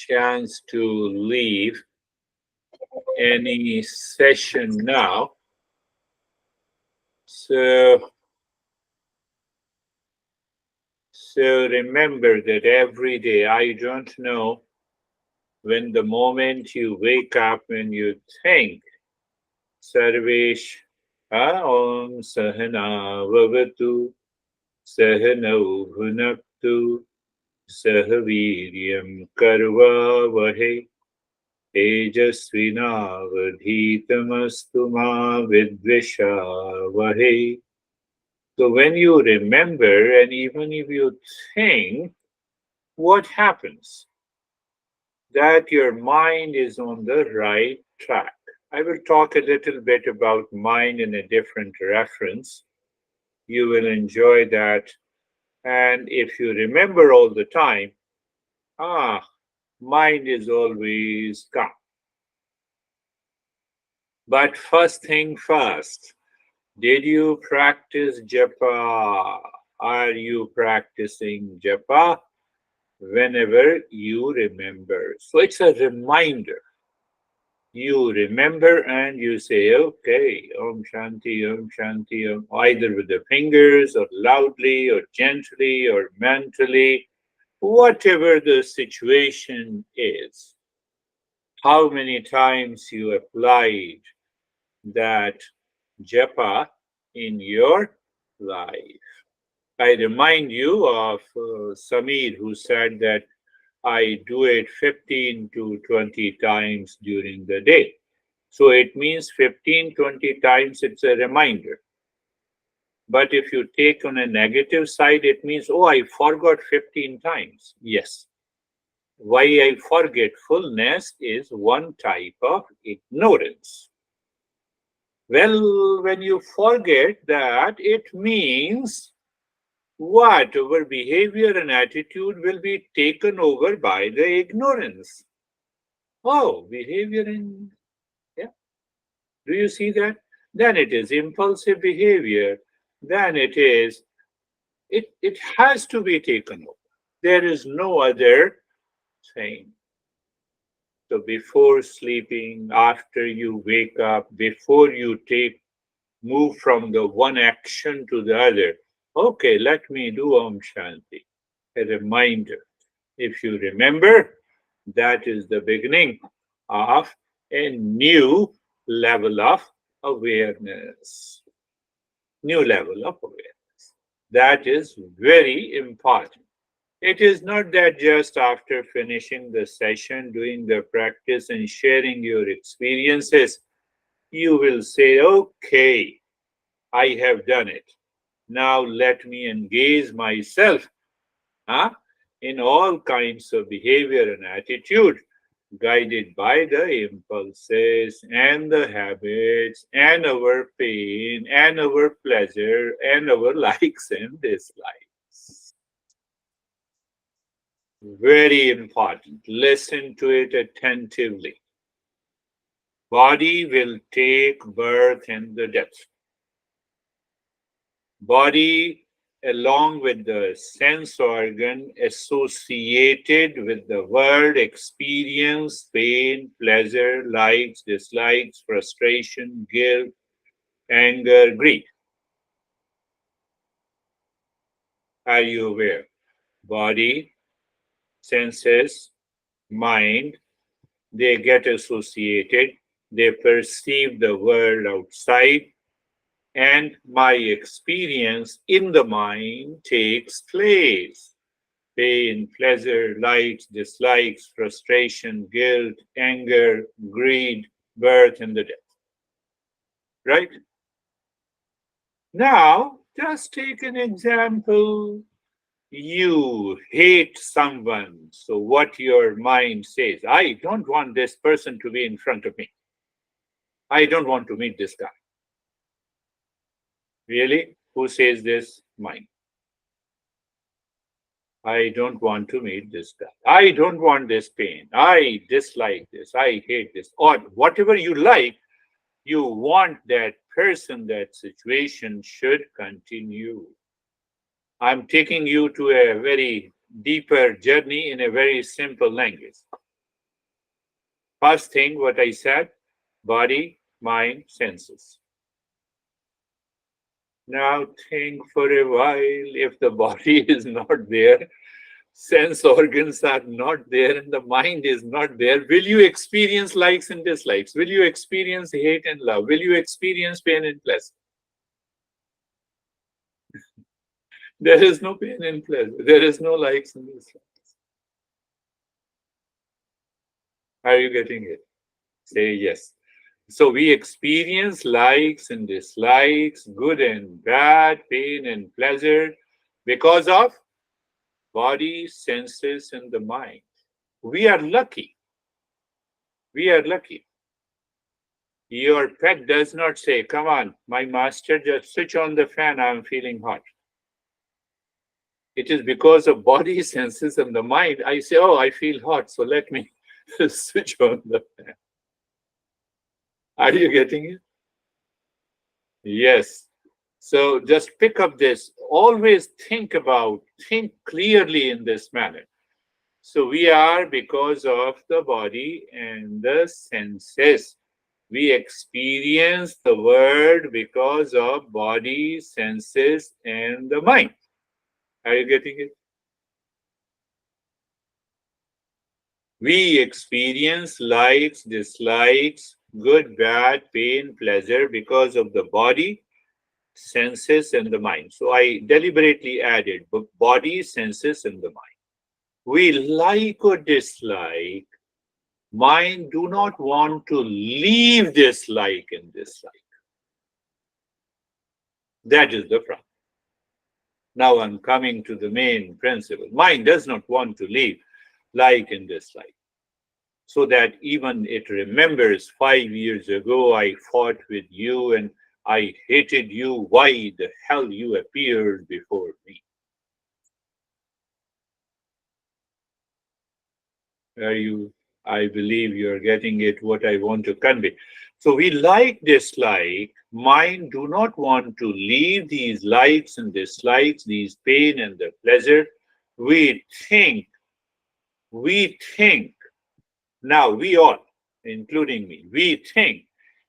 chance to leave any session now. So remember that every day, I don't know when the moment you wake up and you think, Sarvesh Om Sahana Vavatu Sahanau Bhunaktu Sahaviryam Karva Vahe Tejasvinavadhitamastu ma vidvishavahe. So when you remember and even if you think, what happens? That your mind is on the right track. I will talk a little bit about mind in a different reference. You will enjoy that. And if you remember all the time, mind is always calm. But first thing first, did you practice japa? Are you practicing japa whenever you remember? So it's a reminder. You remember and you say, okay, Om Shanti, Om, either with the fingers or loudly or gently or mentally, whatever the situation is. How many times you applied that japa in your life? I remind you of Samir, who said that I do it 15 to 20 times during the day. So it means 15, 20 times it's a reminder. But if you take on a negative side, it means, oh, I forgot 15 times. Yes. Why I forgetfulness is one type of ignorance. Well, when you forget that, it means what? Our behavior and attitude will be taken over by the ignorance. Oh, behavior and yeah. Do you see that? Then it is impulsive behavior. Then it has to be taken over. There is no other thing. So before sleeping, after you wake up, before you move from the one action to the other, okay, let me do Om Shanti. A reminder. If you remember, that is the beginning of a new level of awareness. New level of awareness. That is very important. It is not that just after finishing the session, doing the practice, and sharing your experiences, you will say, okay, I have done it. Now let me engage myself huh, in all kinds of behavior and attitude, guided by the impulses and the habits and our pain and our pleasure and our likes and dislikes. Very important. Listen to it attentively. Body will take birth and the death. Body, along with the sense organ associated with the world, experience, pain, pleasure, likes, dislikes, frustration, guilt, anger, greed. Are you aware? Body, senses, mind, they get associated, they perceive the world outside, and my experience in the mind takes place. Pain, pleasure, likes, dislikes, frustration, guilt, anger, greed, birth, and the death. Right? Now, just take an example. You hate someone. So, what your mind says, I don't want this person to be in front of me. I don't want to meet this guy. Really? Who says this? Mind. I don't want to meet this guy. I don't want this pain. I dislike this. I hate this. Or whatever you like, you want that person, that situation should continue. I'm taking you to a very deeper journey in a very simple language. First thing, what I said, body, mind, senses. Now think for a while, if the body is not there, sense organs are not there, and the mind is not there, will you experience likes and dislikes? Will you experience hate and love? Will you experience pain and pleasure? There is no pain and pleasure. There is no likes and dislikes. Are you getting it? Say yes. So we experience likes and dislikes, good and bad, pain and pleasure, because of body, senses, and the mind. We are lucky. We are lucky. Your pet does not say, "Come on, my master, just switch on the fan, I'm feeling hot." It is because of body, senses, and the mind. I say, "Oh, I feel hot, so let me switch on the fan." Are you getting it? Yes. So just pick up this. Always think clearly in this manner. So we are because of the body and the senses. We experience the world because of body, senses, and the mind. Are you getting it? We experience likes, dislikes, good, bad, pain, pleasure because of the body, senses, and the mind. So I deliberately added body, senses, and the mind. We like or dislike. Mind do not want to leave this like and dislike. That is the problem. Now I'm coming to the main principle. Mind does not want to leave like and dislike. So that even it remembers 5 years ago I fought with you and I hated you. Why the hell you appeared before me? Are you? I believe you're getting it, what I want to convey. So we like, dislike. Mind do not want to leave these likes and dislikes, these pain and the pleasure. We think, we think. Now we all, including me, we think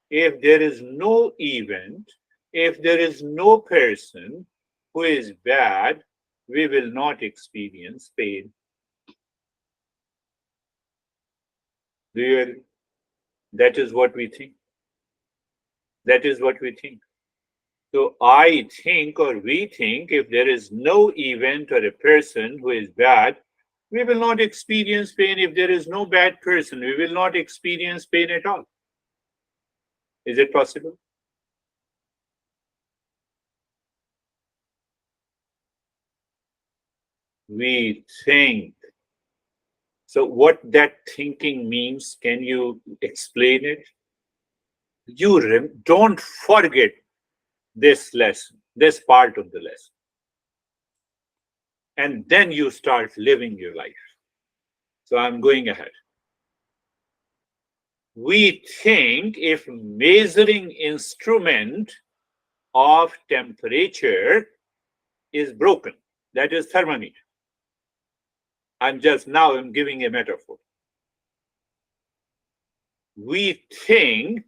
if there is no event, if there is no person who is bad, we will not experience pain. Do you agree? That is what we think. That is what we think. So I think or we think if there is no event or a person who is bad, we will not experience pain. If there is no bad person, we will not experience pain at all. Is it possible? We think. So what that thinking means, can you explain it? You don't forget this lesson, this part of the lesson. And then you start living your life. So I'm going ahead. We think if measuring instrument of temperature is broken, that is thermometer. I'm giving a metaphor. We think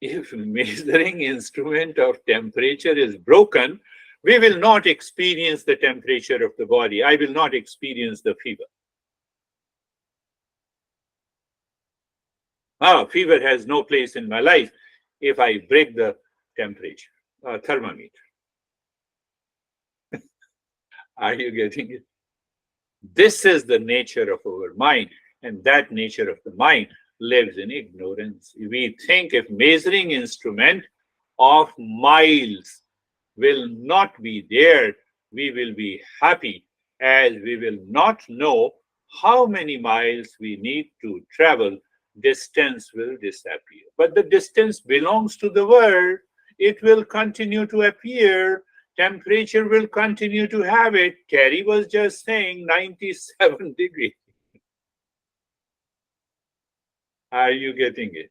if measuring instrument of temperature is broken, we will not experience the temperature of the body. I will not experience the fever. Fever has no place in my life if I break the temperature, thermometer. Are you getting it? This is the nature of our mind, and that nature of the mind lives in ignorance. We think if measuring instrument of miles will not be there, we will be happy, as we will not know how many miles we need to travel. Distance will disappear. But the distance belongs to the world. It will continue to appear. Temperature will continue to have it. Terry was just saying 97 degrees. Are you getting it?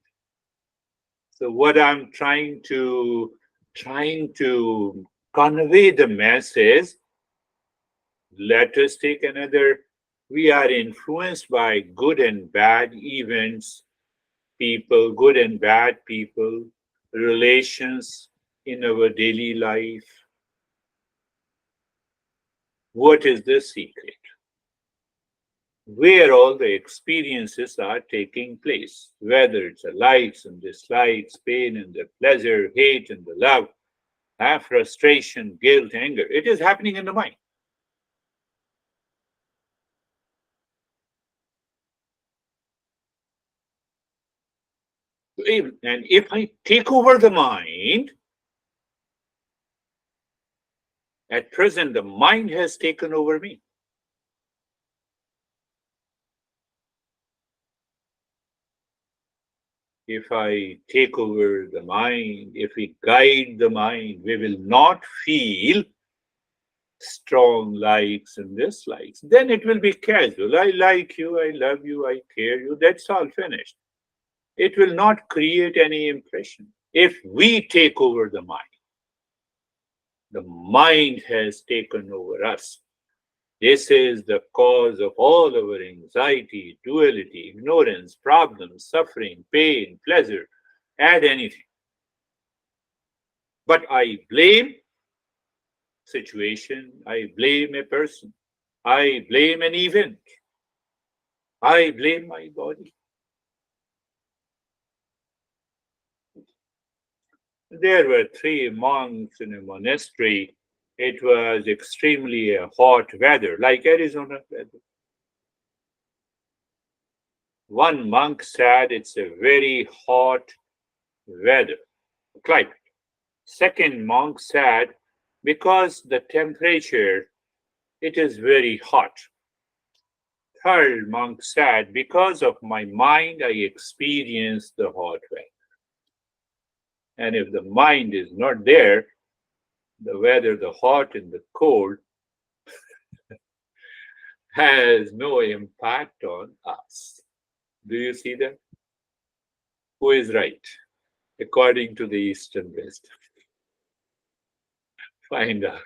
So what I'm trying to convey the message. Let us take another We are influenced by good and bad events, people, good and bad people, relations in our daily life. What is the secret? Where all the experiences are taking place, whether it's the likes and dislikes, pain and the pleasure, hate and the love, frustration, guilt, anger. It is happening in the mind. And if I take over the mind, at present the mind has taken over me. If I take over the mind, if we guide the mind, we will not feel strong likes and dislikes. Then it will be casual. I like you, I love you, I care you. That's all finished. It will not create any impression. If we take over the mind has taken over us. This is the cause of all our anxiety, duality, ignorance, problems, suffering, pain, pleasure. Add anything. But I blame situation, I blame a person, I blame an event, I blame my body. There were three monks in a monastery. It was extremely hot weather, like Arizona weather. One monk said it's a very hot weather, climate. Second monk said because the temperature, it is very hot. Third monk said because of my mind, I experience the hot weather. And if the mind is not there, the weather, the hot and the cold, has no impact on us. Do you see that? Who is right? According to the Eastern wisdom. Find out.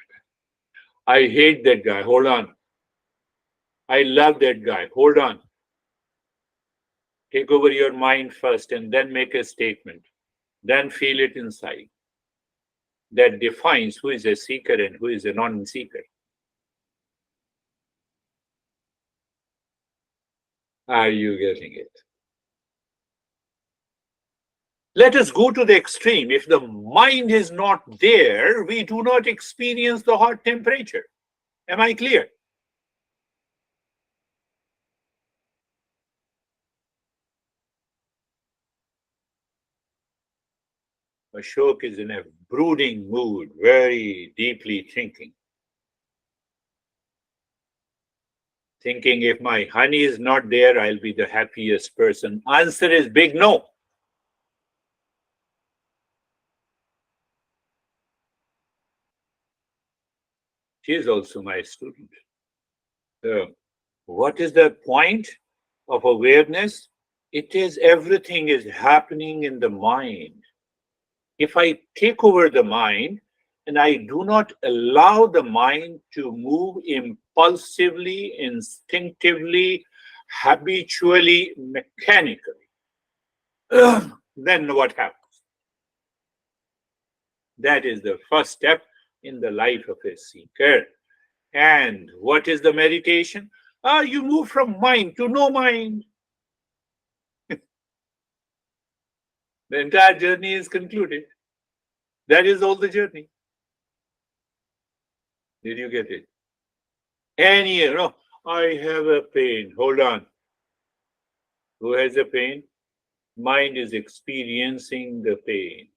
I hate that guy. Hold on. I love that guy. Hold on. Take over your mind first and then make a statement. Then feel it inside. That defines who is a seeker and who is a non seeker. Are you getting it? Let us go to the extreme. If the mind is not there, we do not experience the hot temperature. Am I clear? Ashok is in a brooding mood, very deeply thinking. Thinking if my honey is not there, I'll be the happiest person. Answer is big no. She is also my student. So, what is the point of awareness? It is everything is happening in the mind. If I take over the mind and I do not allow the mind to move impulsively, instinctively, habitually, mechanically, then what happens? That is the first step in the life of a seeker. And what is the meditation? You move from mind to no mind. The entire journey is concluded. That is all the journey. Did you get it? Any, I have a pain. Hold on. Who has a pain? Mind is experiencing the pain.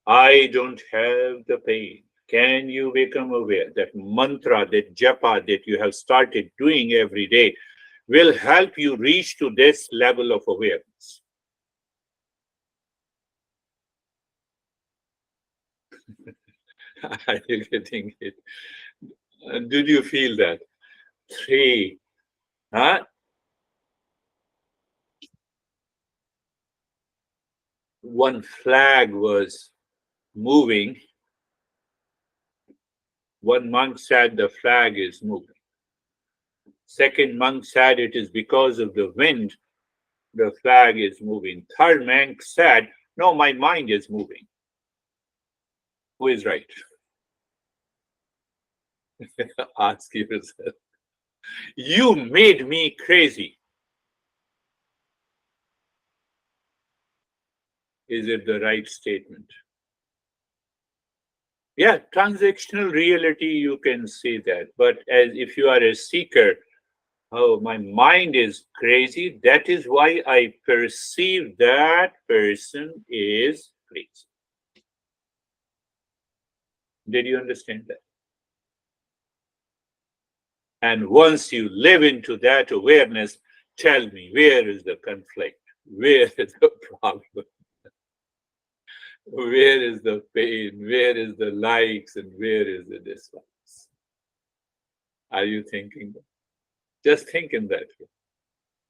I don't have the pain. Can you become aware that mantra, that japa that you have started doing every day will help you reach to this level of awareness? Are you getting it? Did you feel that? Three. Huh? One flag was moving. One monk said the flag is moving. Second monk said it is because of the wind the flag is moving. Third monk said, no, my mind is moving. Who is right? Ask yourself. You made me crazy. Is it the right statement? Yeah, transactional reality, you can say that. But as if you are a seeker, oh, my mind is crazy. That is why I perceive that person is crazy. Did you understand that? And once you live into that awareness, tell me, where is the conflict? Where is the problem? Where is the pain? Where is the likes and where is the dislikes? Are you thinking that? Just think in that way.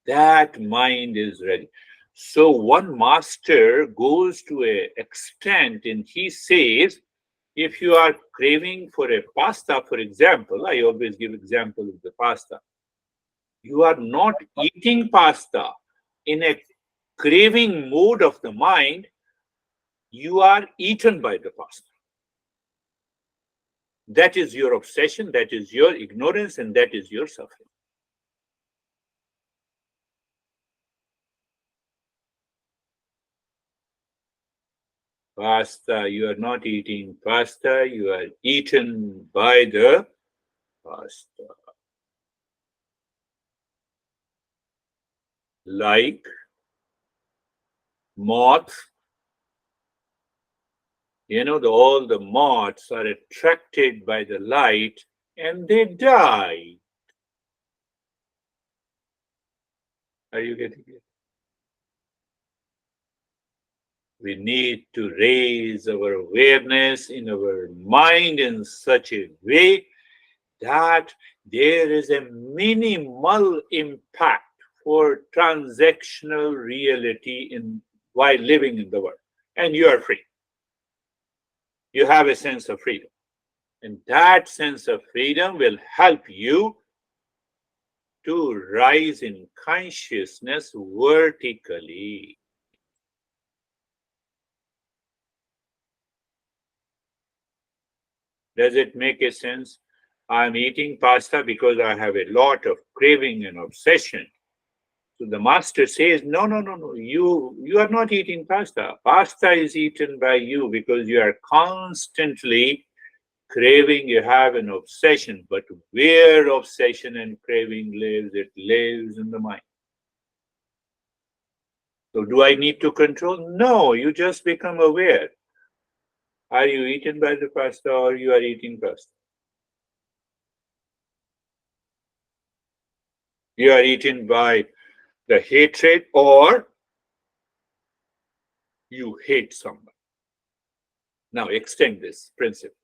That mind is ready. So one master goes to an extent and he says, if you are craving for a pasta, for example, I always give example of the pasta. You are not eating pasta in a craving mode of the mind, you are eaten by the pasta. That is your obsession, that is your ignorance, and that is your suffering. Pasta, you are not eating pasta, you are eaten by the pasta. Like moth, all the moths are attracted by the light and they die. Are you getting it? We need to raise our awareness in our mind in such a way that there is a minimal impact for transactional reality in while living in the world. And you are free. You have a sense of freedom. And that sense of freedom will help you to rise in consciousness vertically. Does it make a sense? I'm eating pasta because I have a lot of craving and obsession. So the master says, no, no, no, no, you are not eating pasta. Pasta is eaten by you because you are constantly craving, you have an obsession. But where obsession and craving lives, it lives in the mind. So do I need to control? No, you just become aware. Are you eaten by the pasta or you are eating pasta? You are eaten by the hatred or you hate someone. Now extend this principle.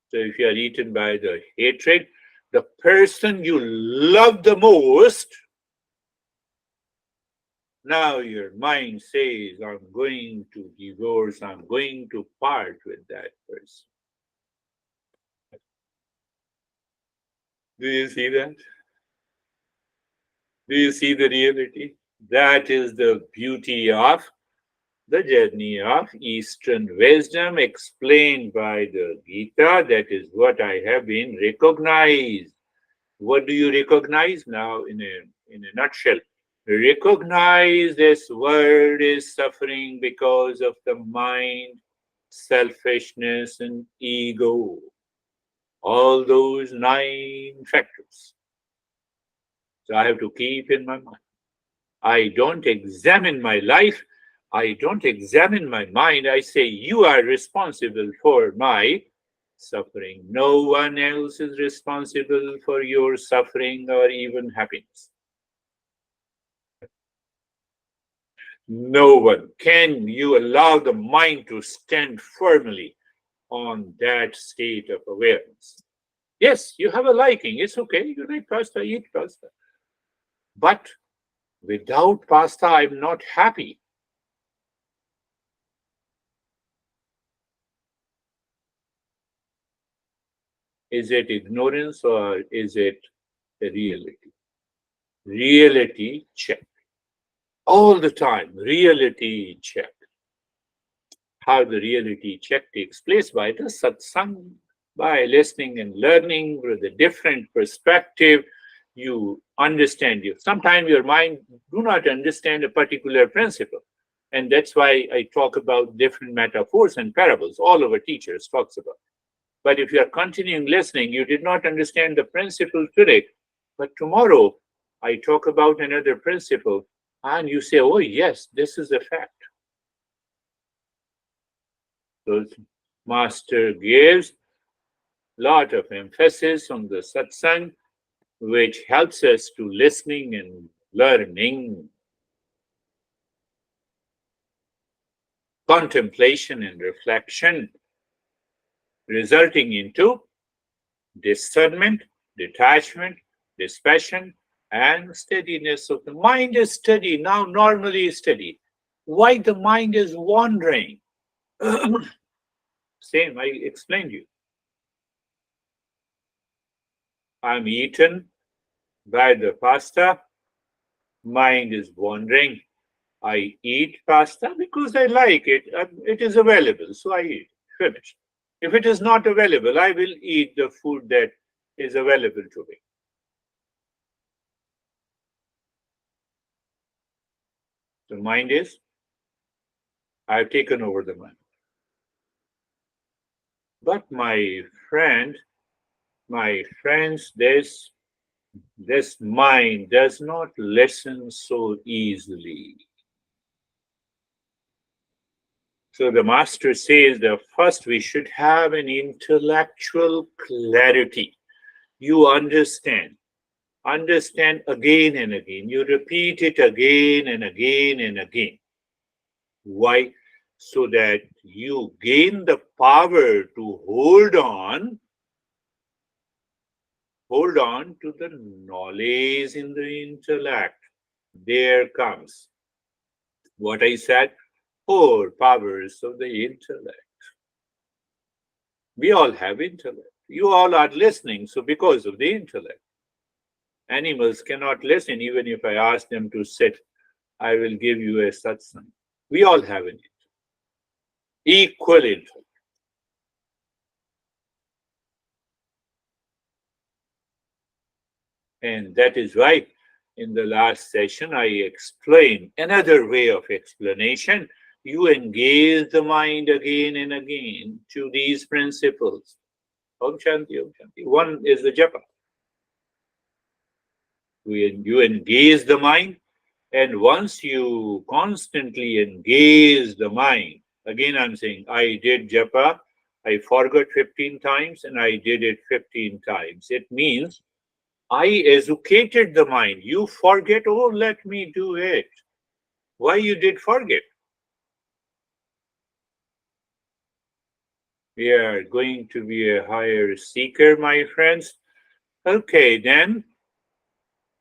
So if you are eaten by the hatred, the person you love the most, now your mind says, I'm going to divorce, I'm going to part with that person. Do you see that? Do you see the reality? That is the beauty of the journey of Eastern wisdom explained by the Gita. That is what I have been recognized. What do you recognize now in a nutshell? Recognize this world is suffering because of the mind, selfishness, and ego. All those 9 factors. So I have to keep in my mind. I don't examine my life. I don't examine my mind. I say, you are responsible for my suffering. No one else is responsible for your suffering or even happiness. No one. Can you allow the mind to stand firmly on that state of awareness? Yes, you have a liking. It's okay. You like pasta, eat pasta. But without pasta, I'm not happy. Is it ignorance or is it the reality? Reality check. All the time, reality check. How the reality check takes place by the satsang, by listening and learning with a different perspective. You understand. You sometimes your mind do not understand a particular principle, and that's why I talk about different metaphors and parables. All our teachers talks about. But if you are continuing listening, you did not understand the principle today, but tomorrow I talk about another principle, and you say, "Oh yes, this is a fact." So Master gives lot of emphasis on the satsang, which helps us to listening and learning, contemplation and reflection, resulting into discernment, detachment, dispassion, and steadiness of the mind is steady, now normally steady. Why the mind is wandering? Same, I explained you. I'm eaten by the pasta, mind is wandering. I eat pasta because I like it. It is available, so I eat. Finished. If it is not available, I will eat the food that is available to me. The mind is, I've taken over the mind. But my friends, this mind does not listen so easily. So the master says that first we should have an intellectual clarity. You understand again and again. You repeat it again and again and again. Why? So that you gain the power to hold on to the knowledge in the intellect. There comes what I said, four powers of the intellect. We all have intellect. You all are listening, so because of the intellect. Animals cannot listen, even if I ask them to sit, I will give you a satsang. We all have it. Equal intellect. And that is why in the last session I explained another way of explanation. You engage the mind again and again to these principles. Om Shanti, Om Shanti. One is the japa. You engage the mind, and once you constantly engage the mind, again I'm saying, I did japa, I forgot 15 times, and I did it 15 times. It means I educated the mind. You forget, oh, let me do it. Why you did forget? We are going to be a higher seeker, my friends. Okay, then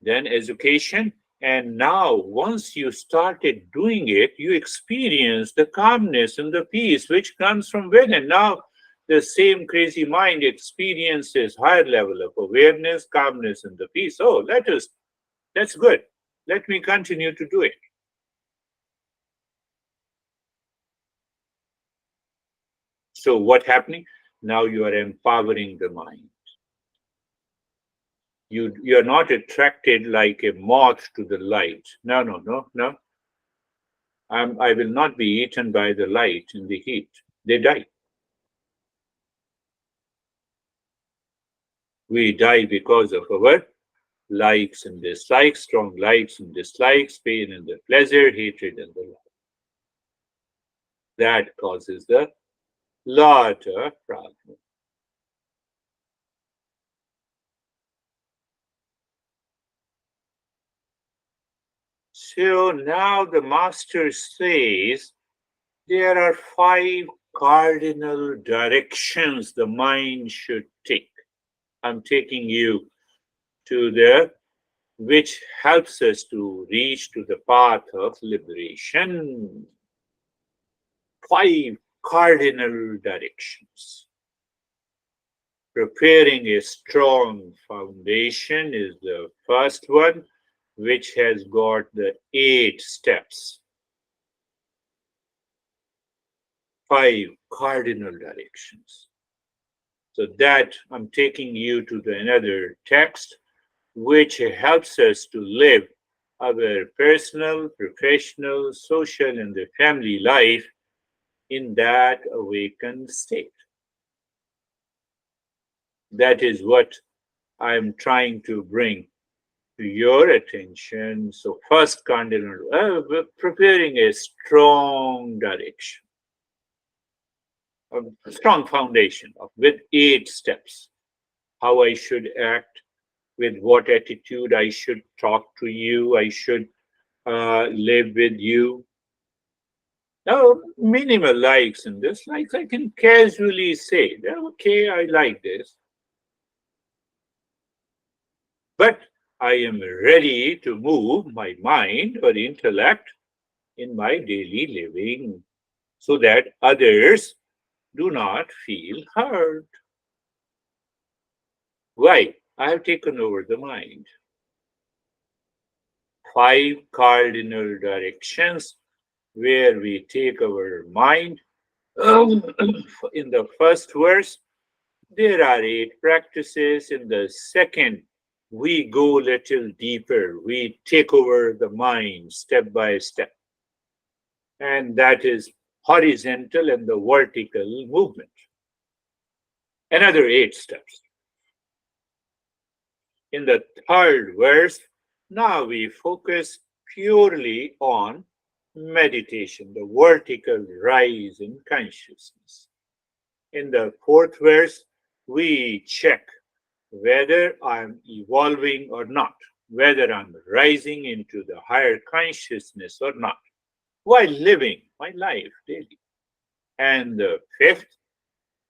education. And now, once you started doing it, you experience the calmness and the peace which comes from within. Now, the same crazy mind experiences higher level of awareness, calmness, and the peace. Oh, that's good. Let me continue to do it. So, what happening? Now you are empowering the mind. You're not attracted like a moth to the light. No, no, no, no. I will not be eaten by the light in the heat. They die. We die because of our likes and dislikes, strong likes and dislikes, pain and the pleasure, hatred and the love. That causes the lot of problem. So now the master says there are five cardinal directions the mind should take. I'm taking you to the which helps us to reach to the path of liberation. Five cardinal directions. Preparing a strong foundation is the first one, which has got the 8 steps, 5 cardinal directions. So that I'm taking you to another text which helps us to live our personal, professional, social, and the family life in that awakened state. That is what I'm trying to bring to your attention. So, first cardinal, we're preparing a strong direction, a strong foundation with 8 steps. How I should act, with what attitude I should talk to you, I should live with you. Now, minimal likes and dislikes, I can casually say, "Yeah, okay, I like this, but I am ready to move my mind or intellect in my daily living so that others do not feel hurt." Why? I have taken over the mind. 5 cardinal directions where we take our mind. In the first verse, there are 8 practices. In the second, we go little deeper. We take over the mind step by step. And that is horizontal and the vertical movement. Another 8 steps. In the third verse, now we focus purely on meditation, the vertical rise in consciousness. In the fourth verse, we check whether I'm evolving or not, whether I'm rising into the higher consciousness or not, while living my life daily. And the fifth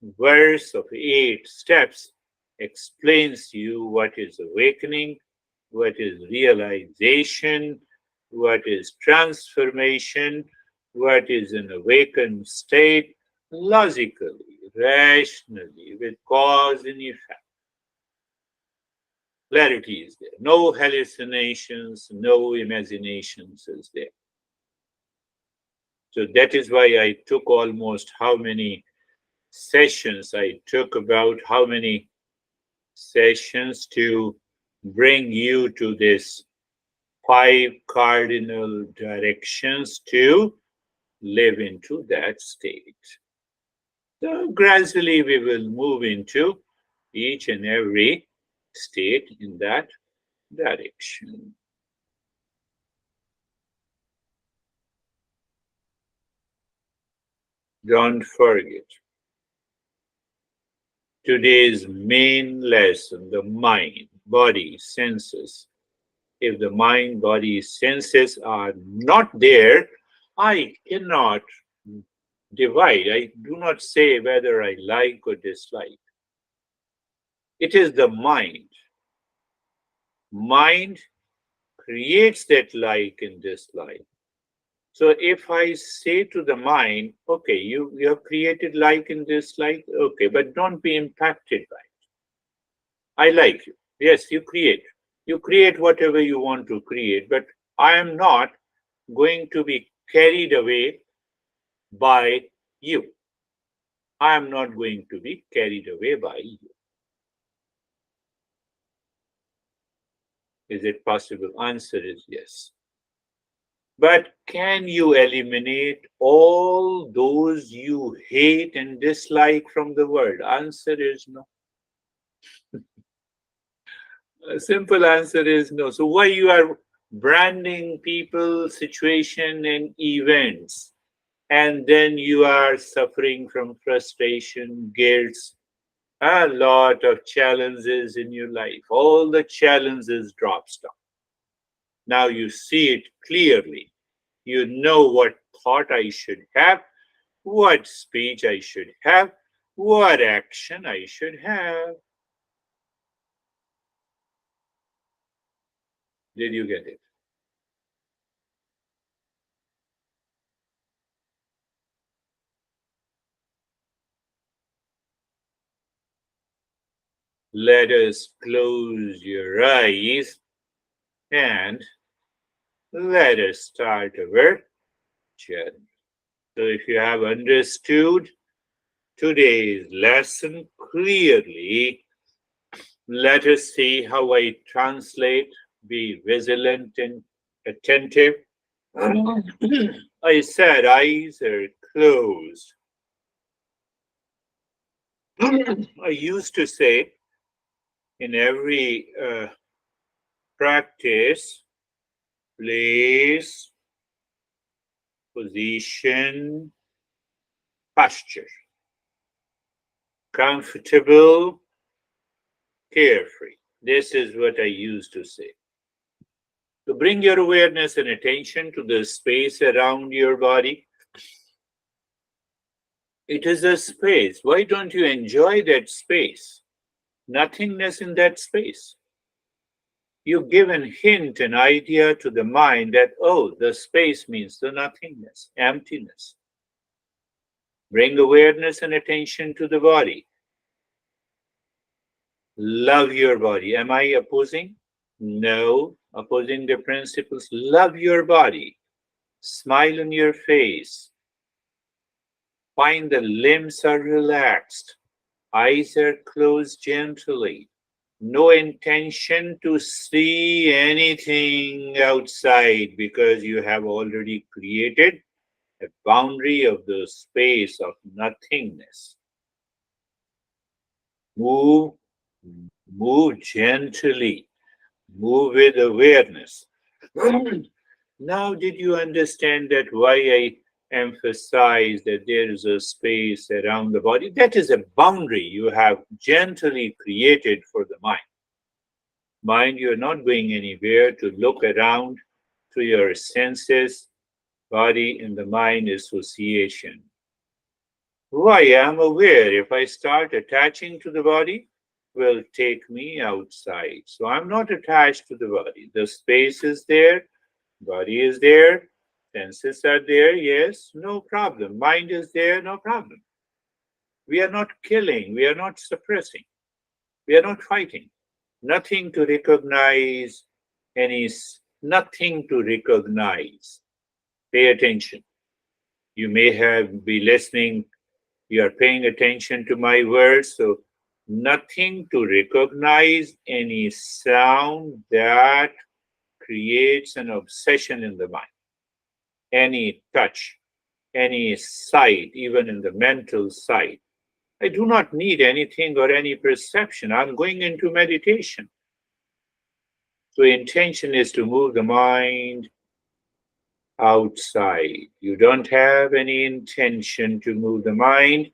verse of 8 steps explains you what is awakening, what is realization, what is transformation, what is an awakened state, logically, rationally, with cause and effect. Clarity is there. No hallucinations, no imaginations is there. So that is why I took almost how many sessions? I took about how many sessions to bring you to this 5 cardinal directions to live into that state. So gradually we will move into each and every state in that direction. Don't forget today's main lesson, the mind, body, senses. If the mind, body, senses are not there, I cannot divide. I do not say whether I like or dislike. It is the mind. Mind creates that like and dislike. So if I say to the mind, okay, you have created like and dislike, okay, but don't be impacted by it. I like you. Yes, you create. You create whatever you want to create, but I am not going to be carried away by you. I am not going to be carried away by you. Is it possible? Answer is yes. But can you eliminate all those you hate and dislike from the world? Answer is no. A simple answer is no. So why you are branding people, situation, and events, and then you are suffering from frustration, guilt, a lot of challenges in your life. All the challenges drops down. Now you see it clearly. You know what thought I should have, what speech I should have, what action I should have. Did you get it? Let us close your eyes and let us start our journey. So, if you have understood today's lesson clearly, let us see how I translate be vigilant and attentive. I said eyes are closed. I used to say in every practice, place, position, posture, comfortable, carefree. This is what I used to say. To bring your awareness and attention to the space around your body. It is a space. Why don't you enjoy that space? Nothingness in that space. You give an hint, an idea to the mind that, oh, the space means the nothingness, emptiness. Bring awareness and attention to the body. Love your body. Am I opposing? No, opposing the principles. Love your body. Smile on your face. Find the limbs are relaxed. Eyes are closed gently. No intention to see anything outside because you have already created a boundary of the space of nothingness. Move, move gently, move with awareness. Now, did you understand that why I emphasize that there is a space around the body? That is a boundary you have gently created for the mind. Mind, you're not going anywhere to look around to your senses, body, and the mind association. Why? I'm aware if I start attaching to the body, will take me outside. So I'm not attached to the body. The space is there, body is there, senses are there, yes, no problem. Mind is there, no problem. We are not killing, we are not suppressing, we are not fighting. Nothing to recognize, nothing to recognize. Pay attention. You may have be listening, you are paying attention to my words, so nothing to recognize any sound that creates an obsession in the mind, any touch, any sight, even in the mental side. I do not need anything or any perception. I'm going into meditation. So intention is to move the mind outside. You don't have any intention to move the mind.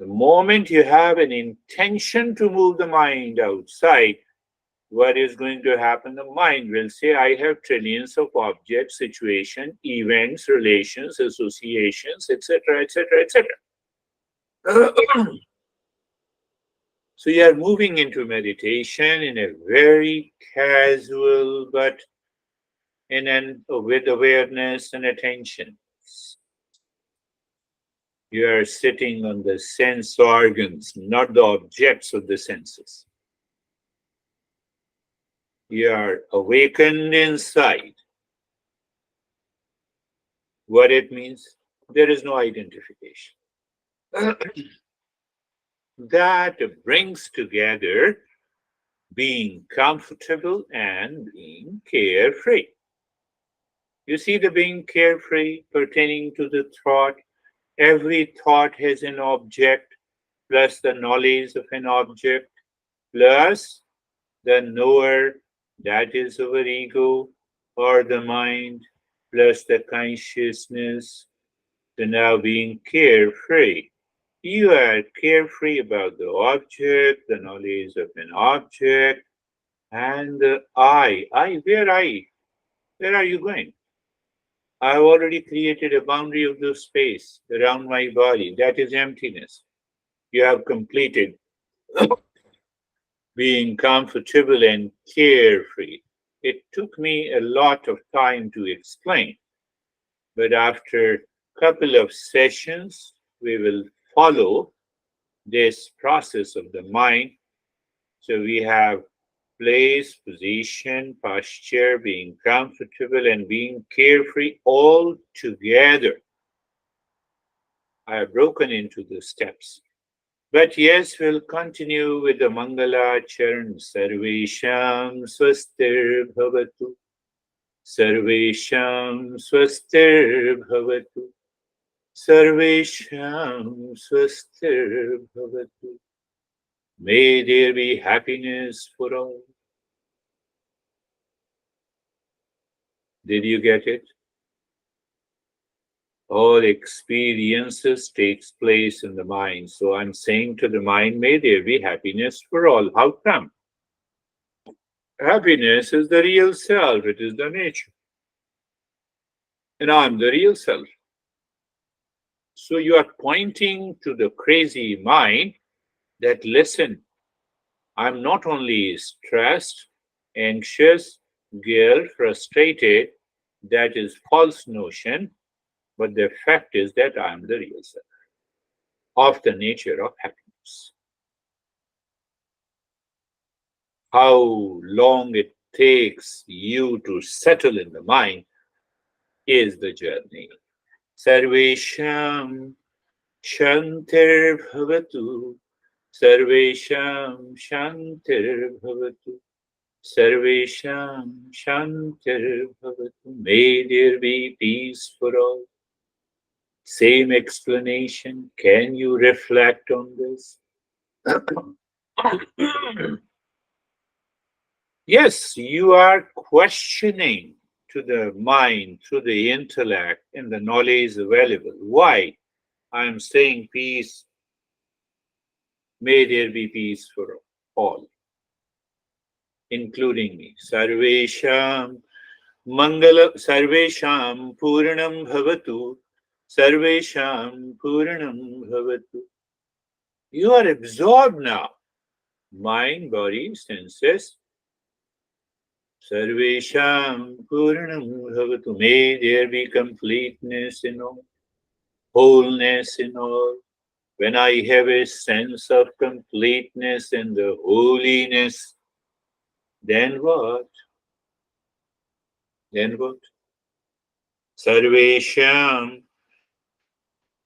The moment you have an intention to move the mind outside, what is going to happen? The mind will say, I have trillions of objects, situations, events, relations, associations, etc., etc., etc. So you are moving into meditation in a very casual but with awareness and attention. You are sitting on the sense organs, not the objects of the senses. You are awakened inside. What it means? There is no identification. That brings together being comfortable and being carefree. You see the being carefree pertaining to the thought. Every thought has an object, plus the knowledge of an object, plus the knower, that is our ego or the mind, plus the consciousness. So now being carefree. You are carefree about the object, the knowledge of an object, and the I. Where I? Where are you going? I have already created a boundary of the space around my body. That is emptiness. You have completed being comfortable and carefree. It took me a lot of time to explain, but after a couple of sessions, we will follow this process of the mind So we have place, position, posture, being comfortable, and being carefree all together. I have broken into the steps. But yes, we'll continue with the Mangala Charan. Sarvesham Swastir Bhavatu. Sarvesham Swastir Bhavatu. Sarvesham Swastir Bhavatu. May there be happiness for all. Did you get it? All experiences takes place in the mind. So I'm saying to the mind, may there be happiness for all. How come? Happiness is the real self. It is the nature. And I'm the real self. So you are pointing to the crazy mind that, listen, I'm not only stressed, anxious, guilt, frustrated, that is false notion, but the fact is that I am the real self of the nature of happiness. How long it takes you to settle in the mind is the journey. Sarvesham Shantir Bhavatu. Sarvesham Shantir Bhavatu. Sarvesham Shantir Bhavatu. May there be peace for all. Same explanation. Can you reflect on this? Yes, you are questioning to the mind through the intellect and the knowledge available. Why? I am saying peace. May there be peace for all, including me. Sarvesham Mangala Sarvesham Puranam Bhavatu. Sarvesham Puranam Bhavatu. You are absorbed now. Mind, body, senses. Sarvesham Puranam Bhavatu. May there be completeness in all, wholeness in all. When I have a sense of completeness and the holiness, then what? Then what? Sarvesham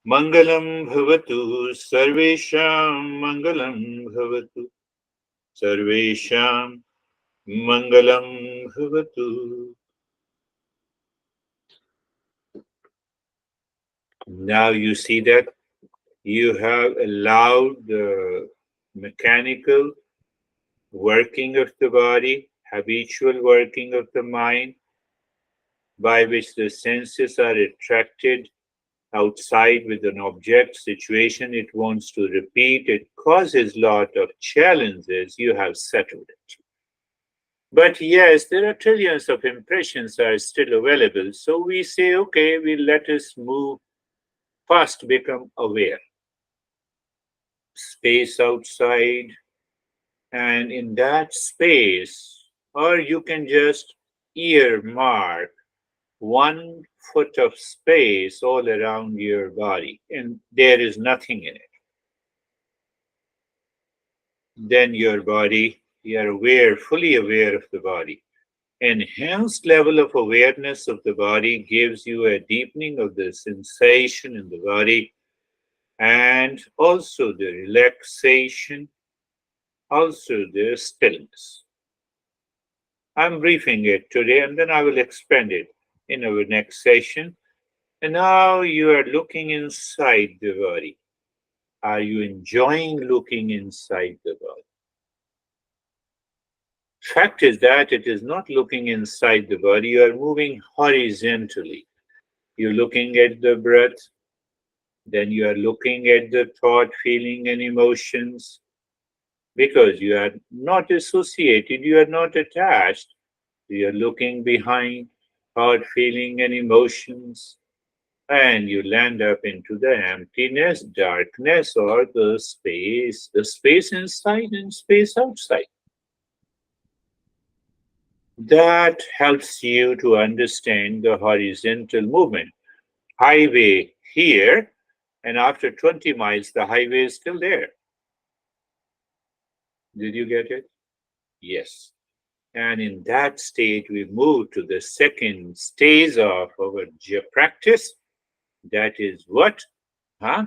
Mangalam Bhavatu. Sarvesham Mangalam Bhavatu. Sarvesham Mangalam Bhavatu. Now you see that you have allowed the mechanical working of the body, habitual working of the mind, by which the senses are attracted outside with an object situation it wants to repeat. It causes lot of challenges. You have settled it. But yes, there are trillions of impressions are still available. So we say, okay, we let us move first, become aware. Space outside, and in that space, or you can just earmark 1 foot of space all around your body, and there is nothing in it. Then your body, you are aware, fully aware of the body. Enhanced level of awareness of the body gives you a deepening of the sensation in the body and also the relaxation, also the stillness. I'm briefing it today and then I will expand it in our next session. And now you are looking inside the body. Are you enjoying looking inside the body? Fact is that it is not looking inside the body, you are moving horizontally. You're looking at the breath, then you are looking at the thought, feeling, and emotions because you are not associated, you are not attached. You are looking behind thought, feeling, and emotions, and you land up into the emptiness, darkness, or the space inside and space outside. That helps you to understand the horizontal movement. Highway here, and after 20 miles, the highway is still there. Did you get it? Yes. And in that state, we move to the second stage of our practice. That is what? Huh?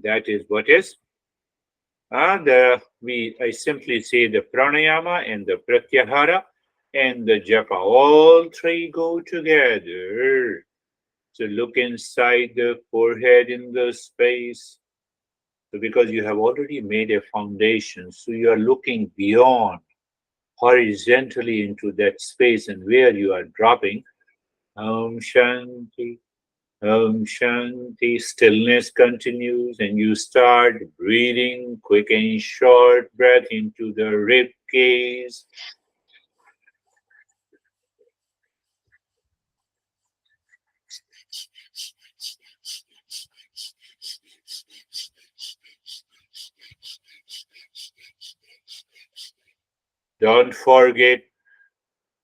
That is what is? I simply say the pranayama and the pratyahara and the japa. All three go together. So look inside the forehead in the space. So because you have already made a foundation, so you are looking beyond horizontally into that space and where you are dropping. Om Shanti. Shanti, stillness continues, and you start breathing quick and short breath into the rib cage. Don't forget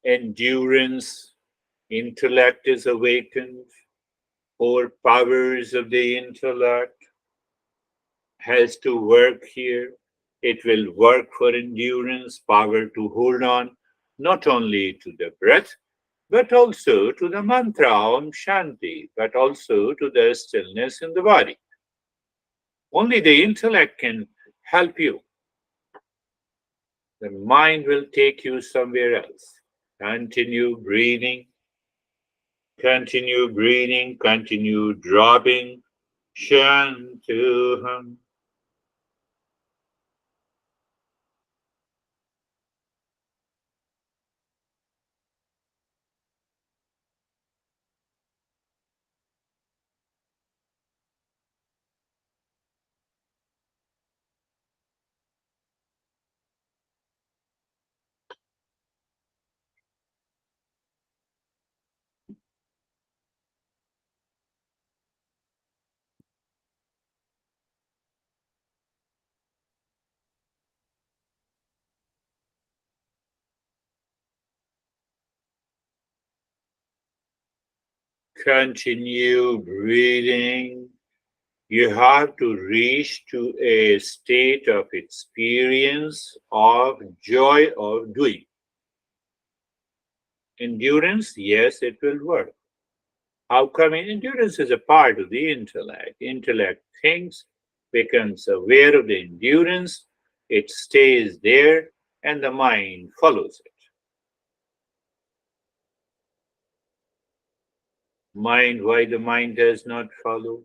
endurance, intellect is awakened, four powers of the intellect has to work here. It will work for endurance, power to hold on, not only to the breath, but also to the mantra Om Shanti, but also to the stillness in the body. Only the intellect can help you. The mind will take you somewhere else. Continue breathing, continue dropping. Shantuham. Continue breathing. You have to reach to a state of experience of joy of doing. Endurance, yes, it will work. How come? Endurance is a part of the intellect. Intellect thinks, becomes aware of the endurance, it stays there, and the mind follows it. Mind, why the mind does not follow?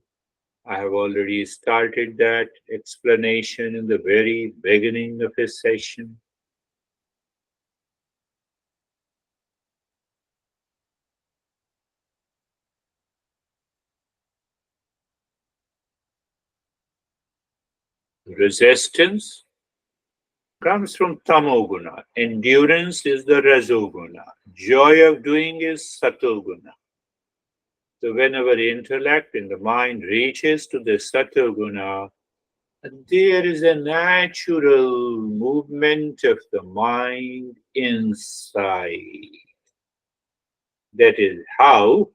I have already started that explanation in the very beginning of this session. Resistance comes from tamoguna. Endurance is the rajoguna. Joy of doing is satoguna. So whenever the intellect and the mind reaches to the satoguna, there is a natural movement of the mind inside. That is how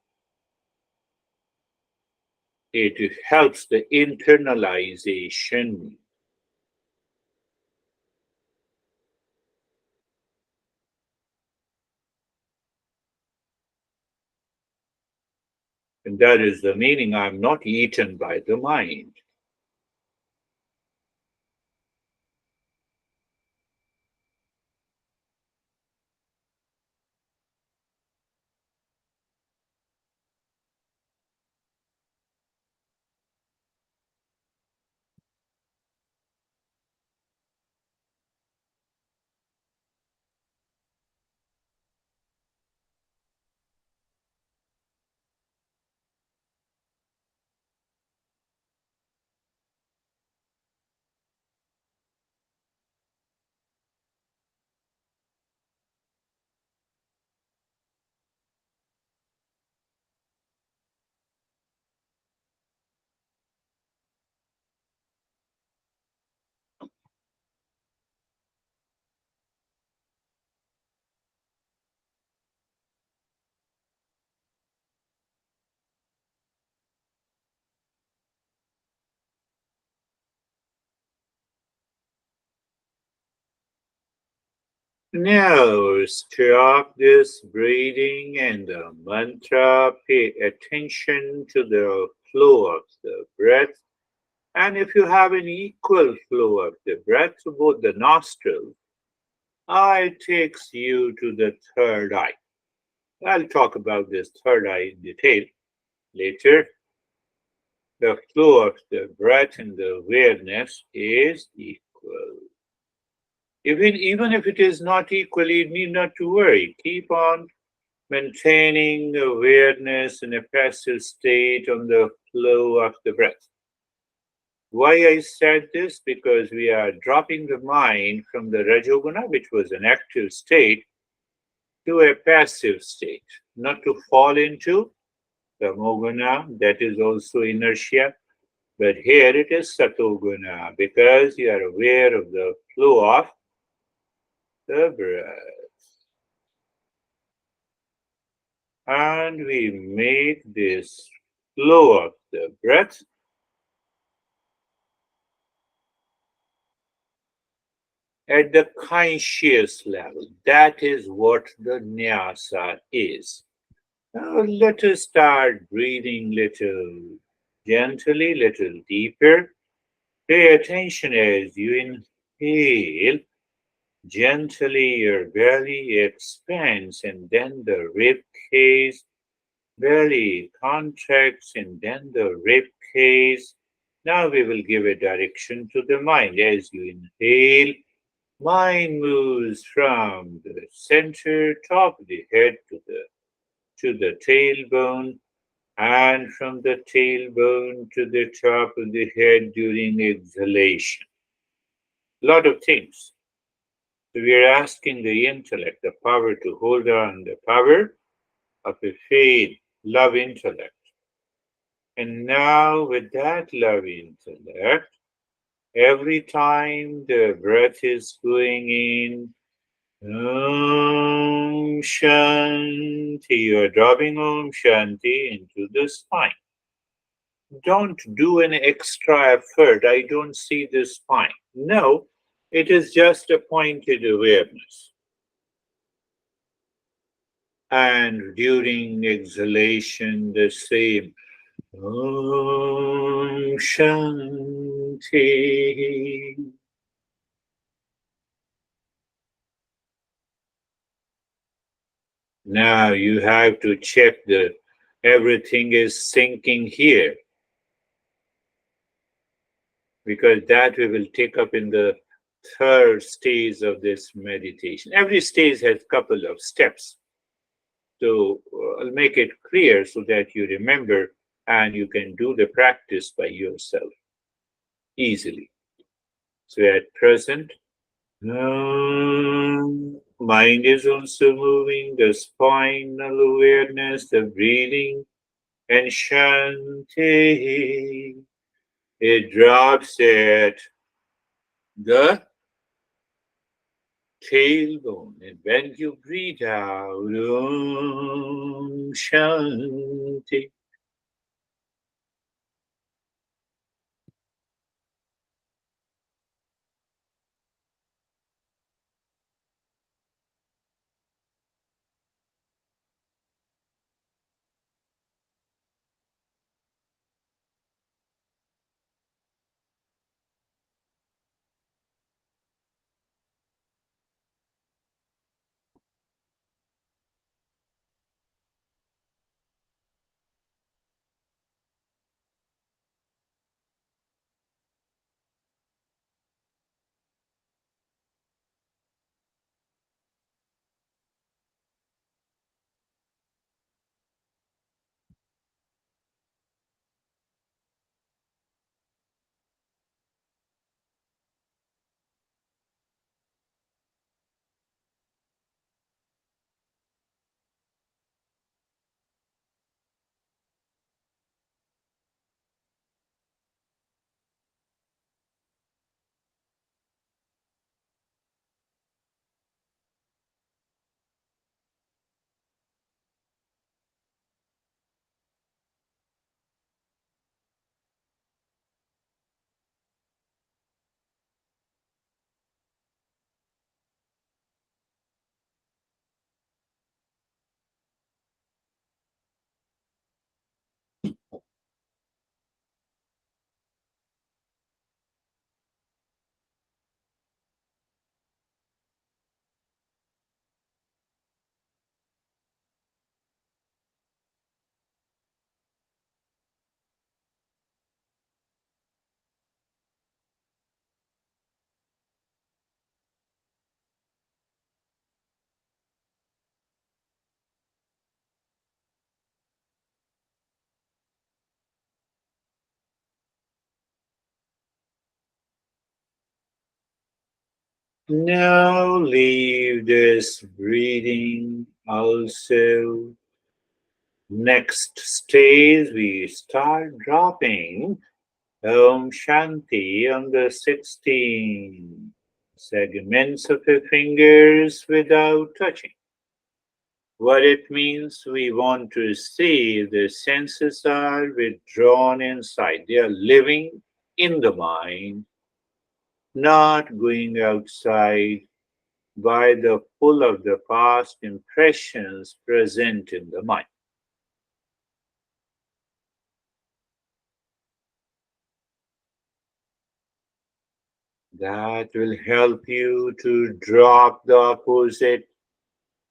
it helps the internalization. And that is the meaning I'm not eaten by the mind. Now stop this breathing and the mantra. Pay attention to the flow of the breath. And if you have an equal flow of the breath to both the nostrils, it takes you to the third eye. I'll talk about this third eye in detail later. The flow of the breath and the awareness is equal. Even if it is not equal, you need not to worry. Keep on maintaining awareness in a passive state on the flow of the breath. Why I said this? Because we are dropping the mind from the Rajoguna, which was an active state, to a passive state, not to fall into the Moguna, that is also inertia, but here it is Satoguna, because you are aware of the flow of the breath. And we make this flow of the breath at the conscious level. That is what the nyasa is. Now let us start breathing little gently, little deeper. Pay attention as you inhale. Gently your belly expands and then the rib cage belly contracts and then the rib cage. Now we will give a direction to the mind. As you inhale, mind moves from the center top of the head to the tailbone, and from the tailbone to the top of the head during exhalation. A lot of things. So we are asking the intellect, the power to hold on, the power of a faith, love intellect. And now with that love intellect, every time the breath is going in, Om Shanti, you are dropping Om Shanti into the spine. Don't do an extra effort. I don't see the spine. No, it is just a pointed awareness. And during exhalation, the same Om Shanti. Now you have to check that everything is sinking here, because that we will take up in the third stage of this meditation. Every stage has a couple of steps. So I'll make it clear so that you remember and you can do the practice by yourself easily. So at present, mind is also moving, the spinal awareness, the breathing, and Shanti. It drops at the tailbone. And when you breathe out, Om Shanti. Now leave this breathing also. Next stage, we start dropping Om Shanti on the 16 segments of your fingers without touching. What it means, we want to see the senses are withdrawn inside. They are living in the mind, not going outside by the pull of the past impressions present in the mind. That will help you to drop the opposite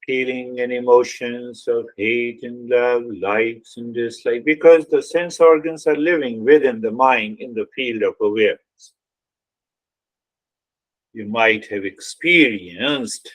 feeling and emotions of hate and love, likes and dislike, because the sense organs are living within the mind in the field of awareness. You might have experienced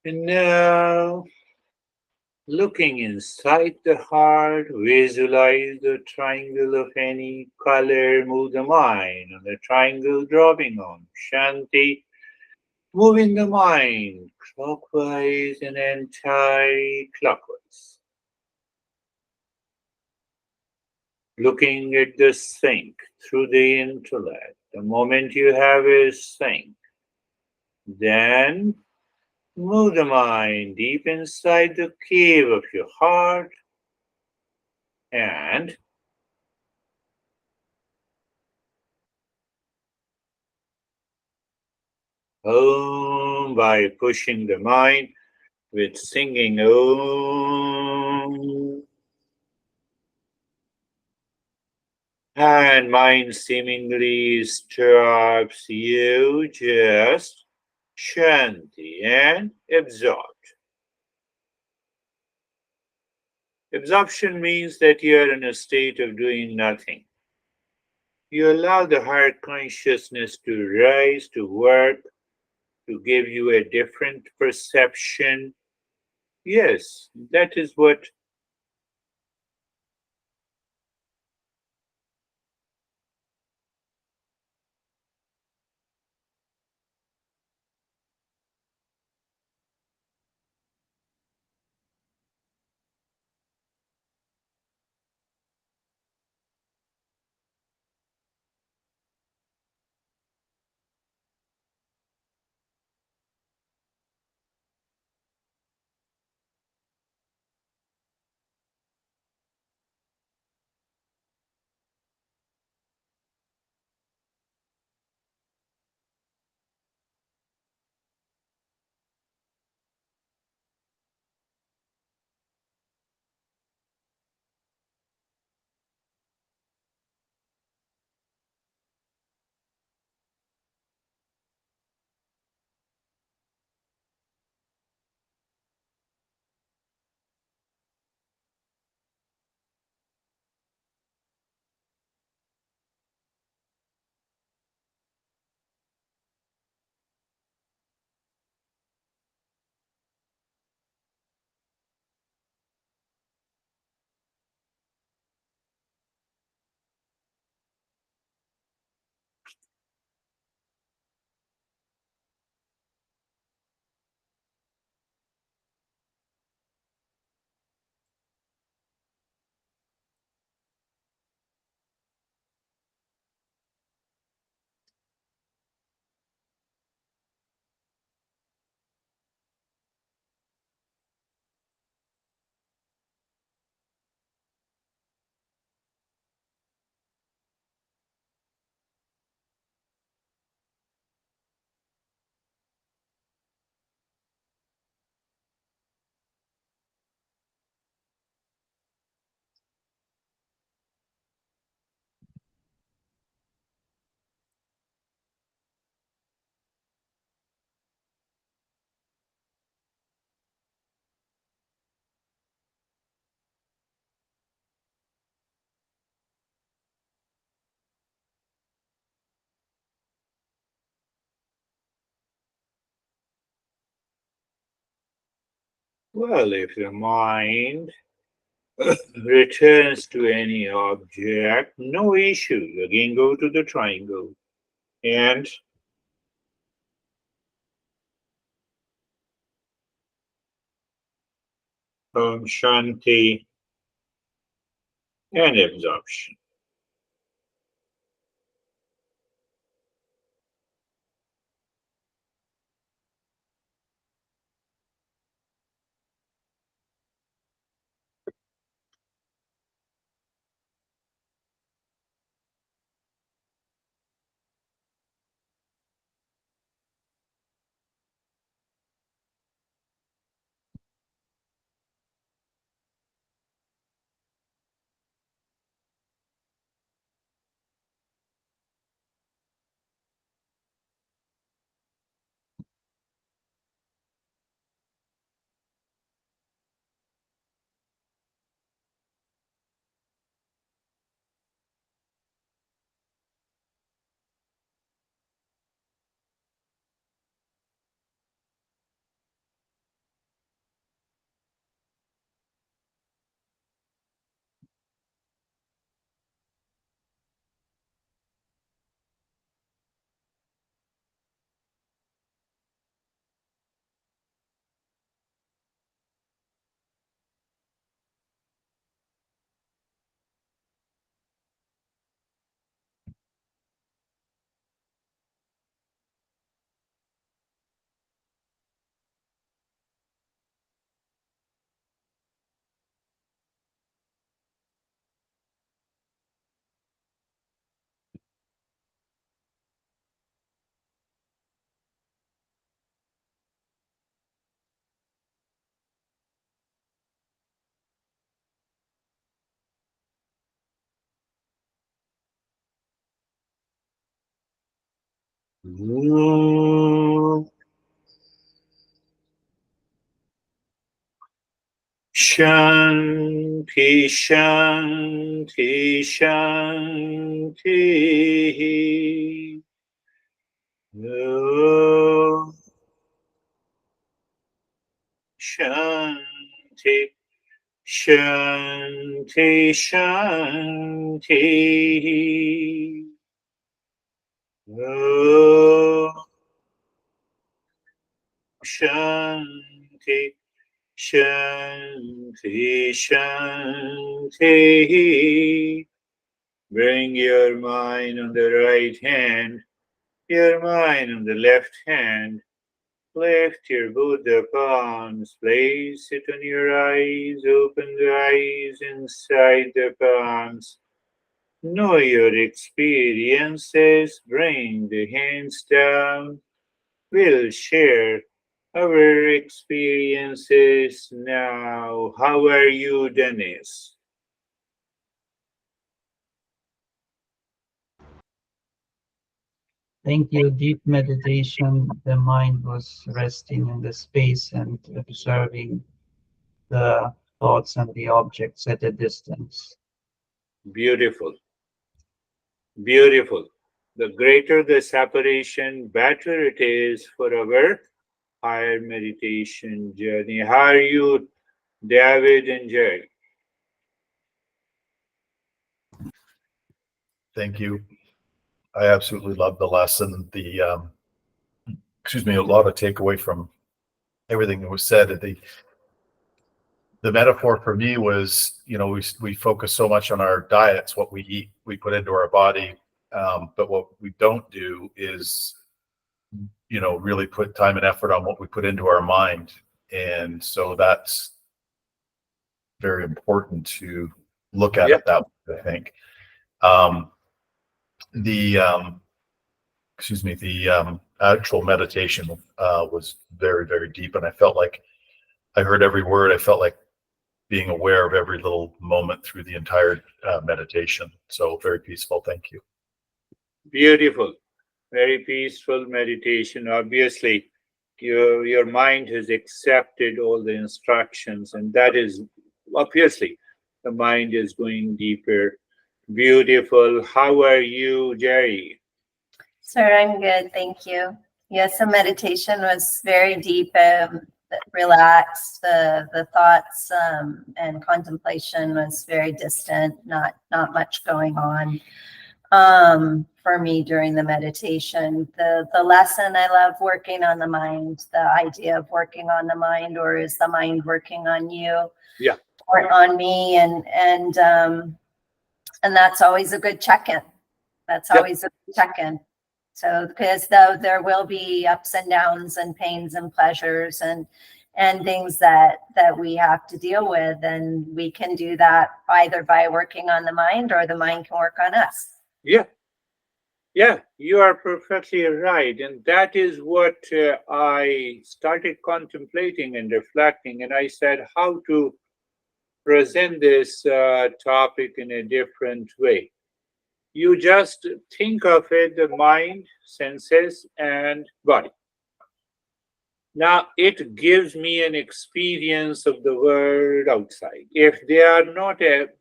and now looking inside the heart, visualize the triangle of any color, move the mind on the triangle, dropping on Shanti, moving the mind clockwise and anti-clockwise. Looking at the sink through the intellect. The moment you have a sink, then move the mind deep inside the cave of your heart and Om by pushing the mind with singing Om, and mind seemingly stops you, just Shanti and absorbed. Absorption means that you are in a state of doing nothing. You allow the heart consciousness to rise, to work, to give you a different perception. Yes, that is what. Well, if the mind returns to any object, no issue. Again, go to the triangle. And Shanti and absorption. Shanti, Shanti, Shanti. Om Shanti, Shanti, Shanti. Om Shanti, Shanti, Shanti. Bring your mind on the right hand, your mind on the left hand. Lift your Buddha palms, place it on your eyes, open the eyes inside the palms. Know your experiences, bring the hands down. We'll share our experiences now. How are you, Dennis? Thank you. Deep meditation. The mind was resting in the space and observing the thoughts and the objects at a distance. Beautiful, beautiful. The greater the separation, better it is for our higher meditation journey. How are you, David and Jerry? Thank you. I absolutely love the lesson. A lot of takeaway from everything that was said. The metaphor for me was, we focus so much on our diets, what we eat, we put into our body, but what we don't do is, really put time and effort on what we put into our mind, and so that's very important to look at Yep. it that way, I think. Um, the actual meditation was very, very deep, and I felt like I heard every word. I felt like being aware of every little moment through the entire meditation. So very peaceful. Thank you. Beautiful. Very peaceful meditation. Obviously, your mind has accepted all the instructions, and that is obviously the mind is going deeper. Beautiful. How are you, Jerry? Sir, I'm good, thank you. Yes, the meditation was very deep. relaxed. The thoughts and contemplation was very distant. Not much going on for me during the meditation. The lesson, I love working on the mind. The idea of working on the mind, or is the mind working on you? Yeah. Or on me, and that's always a good check-in. That's always a good check-in. So, because though there will be ups and downs and pains and pleasures and things that we have to deal with, and we can do that either by working on the mind, or the mind can work on us. Yeah, you are perfectly right. And that is what I started contemplating and reflecting. And I said, how to present this topic in a different way. You just think of it, the mind, senses, and body. Now, it gives me an experience of the world outside. If they are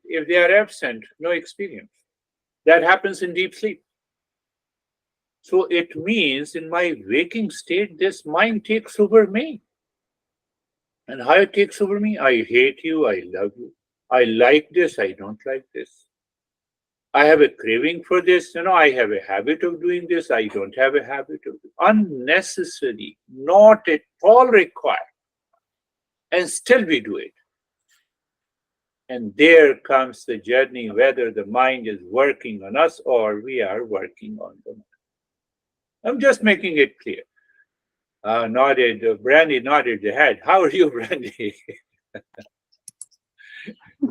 if they are absent, no experience. That happens in deep sleep. So it means in my waking state, this mind takes over me. And how it takes over me? I hate you, I love you. I like this, I don't like this. I have a craving for this, I have a habit of doing this, I don't have a habit of it. Unnecessary, not at all required. And still we do it. And there comes the journey, whether the mind is working on us or we are working on the mind. I'm just making it clear. Brandy nodded the head. How are you, Brandy?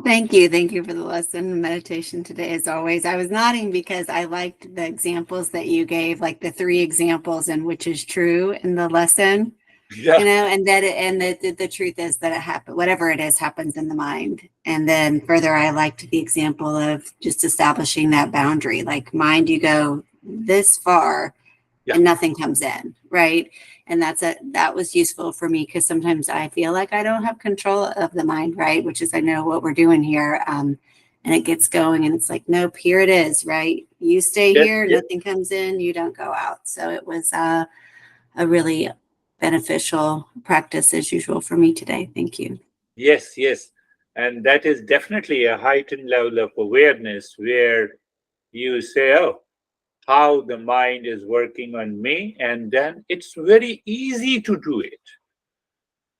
Thank you. Thank you for the lesson and meditation today, as always. I was nodding because I liked the examples that you gave, like the 3 examples and which is true in the lesson. Yeah. And the truth is that it happens, whatever it is, happens in the mind. And then further, I liked the example of just establishing that boundary, like mind, you go this far and nothing comes in, right? And that was useful for me, because sometimes I feel like I don't have control of the mind, right? Which is, I know what we're doing here. And it gets going and it's like, nope, here it is, right? You stay here, nothing comes in, you don't go out. So it was a really beneficial practice as usual for me today. Thank you. Yes. And that is definitely a heightened level of awareness where you say, oh, how the mind is working on me. And then it's very easy to do it.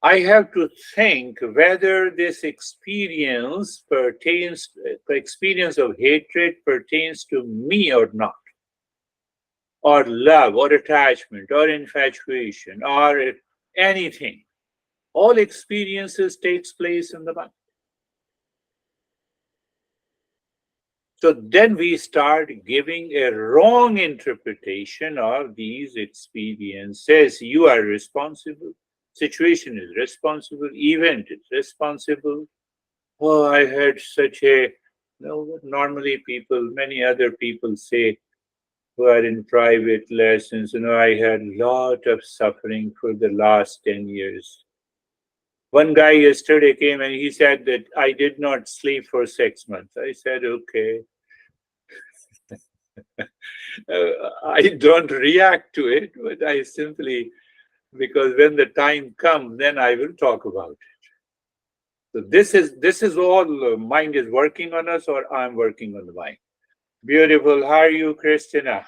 I have to think whether this experience of hatred pertains to me or not, or love, or attachment, or infatuation, or anything. All experiences takes place in the mind. So then we start giving a wrong interpretation of these experiences. You are responsible. Situation is responsible. Event is responsible. Oh, I had such a, normally many other people say, who are in private lessons, I had a lot of suffering for the last 10 years. One guy yesterday came and he said that I did not sleep for 6 months. I said, okay. I don't react to it, but I simply, because when the time comes, then I will talk about it. So this is all mind is working on us, or I'm working on the mind. Beautiful. How are you, Christina?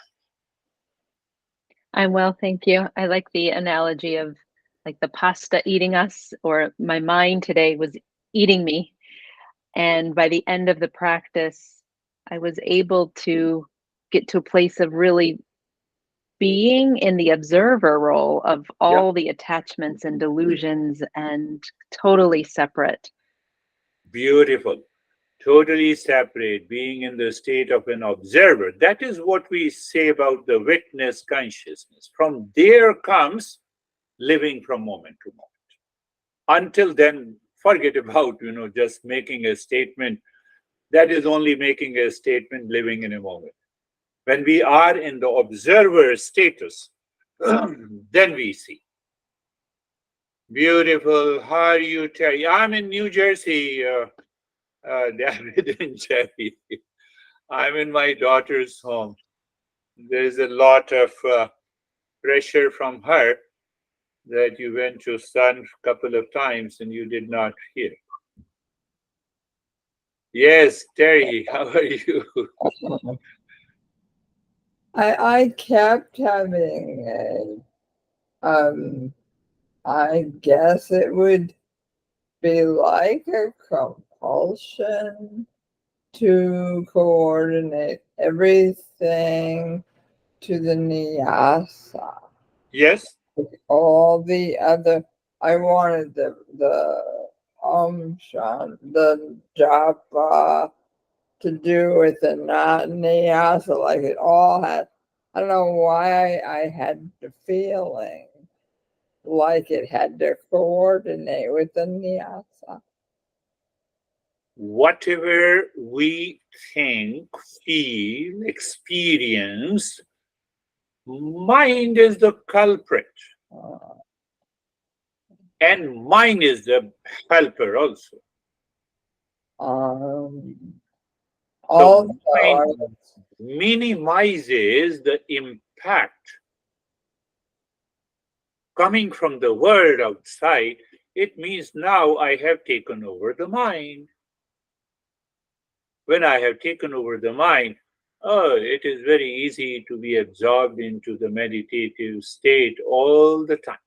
I'm well, thank you. I like the analogy of like the pasta eating us, or my mind today was eating me. And by the end of the practice, I was able to get to a place of really being in the observer role of all the attachments and delusions, and totally separate. Beautiful. Totally separate, being in the state of an observer. That is what we say about the witness consciousness. From there comes living from moment to moment. Until then, forget about, just making a statement. That is only making a statement, living in a moment. When we are in the observer status, then we see. Beautiful. How are you, Terry? I'm in New Jersey, David and Jerry. I'm in my daughter's home. There's a lot of pressure from her that you went to sun a couple of times and you did not hear. Yes, Terry, how are you? I kept having I guess it would be like a compulsion to coordinate everything to the nyasa. Yes, All the other, I wanted the the japa to do with the nyasa, like it all had. I don't know why I had the feeling like it had to coordinate with the nyasa. whatever we think, feel, experience, mind is the culprit. Uh, And mind is the helper also. So Also, mind minimizes the impact coming from the world outside. It means now I have taken over the mind. When I have taken over the mind, oh, it is very easy to be absorbed into the meditative state all the time.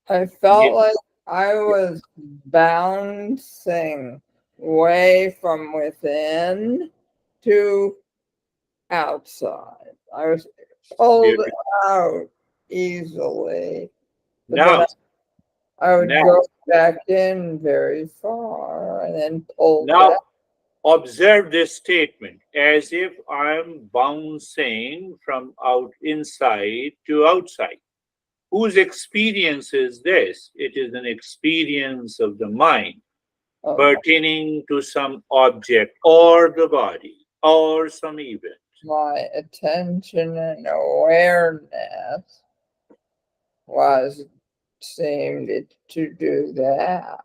I felt Yes. like I was bouncing way from within to outside. I was pulled Beautiful. out easily, but then Now, I would now, go back in very far and then pull now back. observe this statement as if I'm bouncing from out inside to outside. Whose experience is this? It is an experience of the mind Oh, pertaining to some object or the body or some event. my attention and awareness was seemed to do that.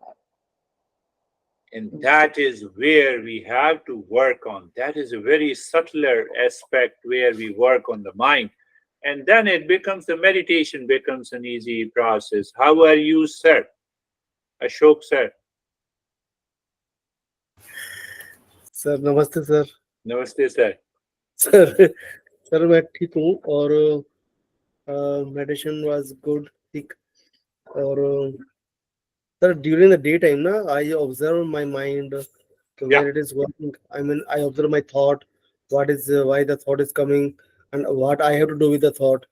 And that is where we have to work on. That is a very subtler aspect where we work on the mind. And then it becomes, the meditation becomes an easy process. How are you, sir? Ashok, sir. Sir namaste sir Namaste, sir. Sir sir मैं ठीक हूँ और meditation was good ठीक और sir during the day time ना I observe my mind Yeah, where it is working. I mean, I observe my thought, what is why the thought is coming, and what I have to do with the thought.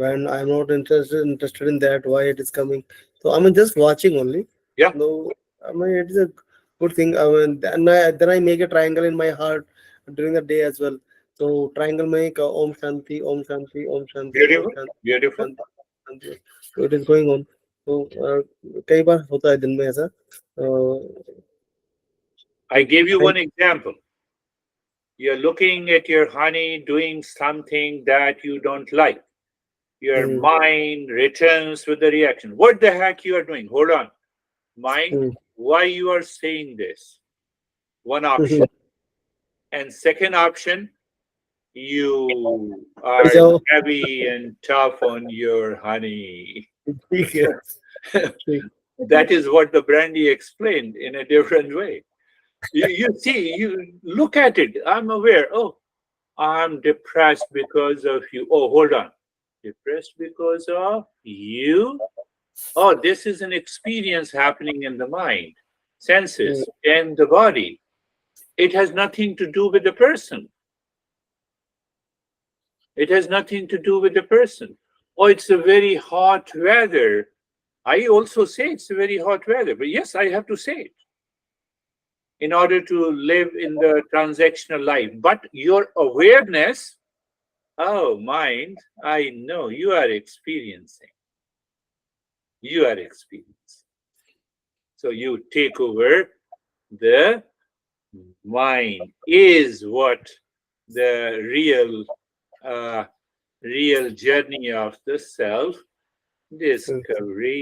When I'm not interested in that, why it is coming. So I'm just watching only. yeah. No, I mean it is a good thing. I mean, then I make a triangle in my heart during the day as well. So triangle make Om Shanti, Om Shanti, Om Shanti, Om Beautiful, Shanti, beautiful. Shanti, Shanti. So it is going on. So कई बार होता है दिन में ऐसा. I gave you one example. You're looking at your honey doing something that you don't like. Your mind returns with the reaction. What the heck you are doing? Hold on. Mind, why you are saying this? One option. And second option, you are जाओ. heavy and tough on your honey. ठीक है. ठीक. That is what the brandy explained in a different way. You see, you look at it. I'm aware. Oh, I'm depressed because of you. Oh, hold on. Depressed because of you? Oh, this is an experience happening in the mind, senses, and the body. It has nothing to do with the person. It has nothing to do with the person. Oh, it's a very hot weather. I also say it's a very hot weather, but yes, I have to say it in order to live in the transactional life. But your awareness, oh, mind, I know you are experiencing. You are experiencing. So you take over the mind is what the real journey of the self discovery